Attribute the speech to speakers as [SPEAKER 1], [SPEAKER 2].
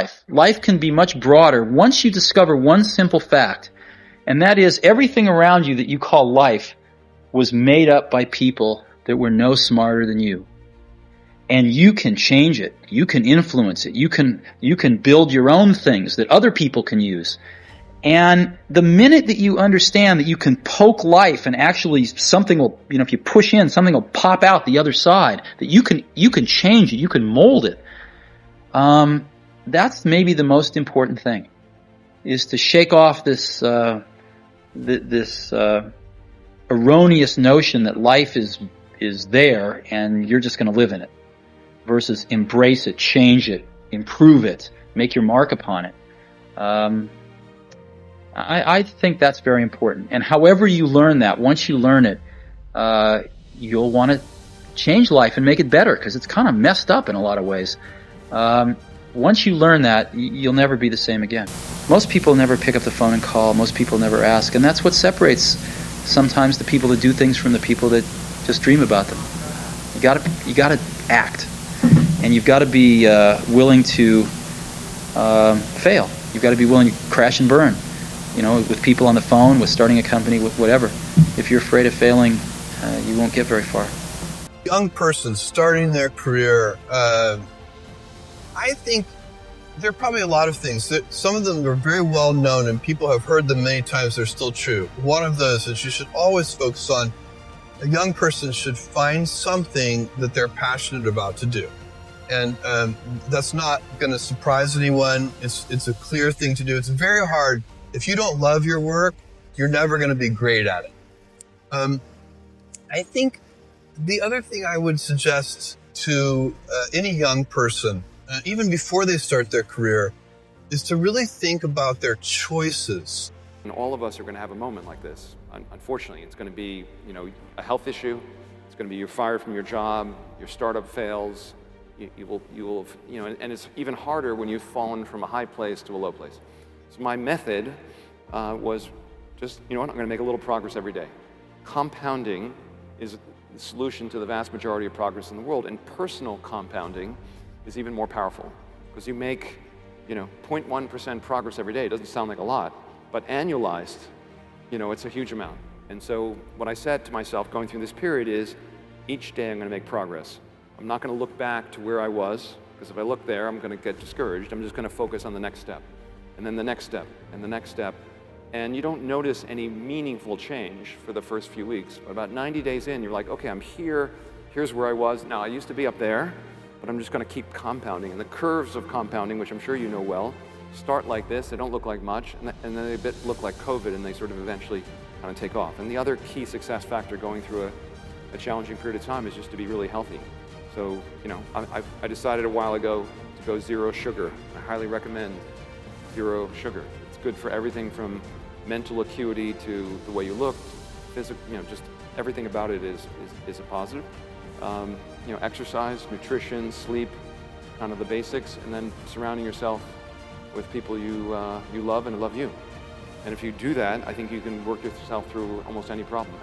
[SPEAKER 1] life. Life can be much broader once you discover one simple fact, and that is everything around you that you call life was made up by people that were no smarter than you. And you can change it. You can influence it. You can build your own things that other people can use. And the minute that you understand that you can poke life and actually something will, if you push in, something will pop out the other side, that you can change it, you can mold it. That's maybe the most important thing, is to shake off this erroneous notion that life is there and you're just going to live in it, versus embrace it, change it, improve it, make your mark upon it. I think that's very important. And however you learn that, once you learn it, you'll want to change life and make it better, because it's kind of messed up in a lot of ways. Once you learn that, you'll never be the same again. Most people never pick up the phone and call. Most people never ask. And that's what separates sometimes the people that do things from the people that just dream about them. You gotta act. And you've got to be willing to fail. You've got to be willing to crash and burn. With people on the phone, with starting a company, with whatever. If you're afraid of failing, you won't get very far.
[SPEAKER 2] Young person starting their career, I think there are probably a lot of things that some of them are very well known and people have heard them many times. They're still true. One of those is you should always focus on a young person should find something that they're passionate about to do. And that's not going to surprise anyone. It's a clear thing to do. It's very hard. If you don't love your work, you're never going to be great at it. I think the other thing I would suggest to any young person, even before they start their career, is to really think about their choices.
[SPEAKER 3] And all of us are going to have a moment like this. Unfortunately, it's going to be, a health issue. It's going to be you're fired from your job, your startup fails. You will, and it's even harder when you've fallen from a high place to a low place. So my method was just, I'm going to make a little progress every day. Compounding is the solution to the vast majority of progress in the world, and personal compounding is even more powerful, because you make, 0.1% progress every day. It doesn't sound like a lot, but annualized, it's a huge amount. And so what I said to myself going through this period is, each day I'm going to make progress. I'm not going to look back to where I was, because if I look there, I'm going to get discouraged. I'm just going to focus on the next step, and then the next step, and the next step. And you don't notice any meaningful change for the first few weeks. But about 90 days in, you're like, okay, I'm here. Here's where I was. Now, I used to be up there, but I'm just going to keep compounding. And the curves of compounding, which I'm sure you know well, start like this. They don't look like much, and then they look like COVID, and they sort of eventually kind of take off. And the other key success factor going through a challenging period of time is just to be really healthy. So, I decided a while ago to go zero sugar. I highly recommend zero sugar. It's good for everything from mental acuity to the way you look, physical, just everything about it is a positive. Exercise, nutrition, sleep, kind of the basics, and then surrounding yourself with people you love and love you. And if you do that, I think you can work yourself through almost any problem.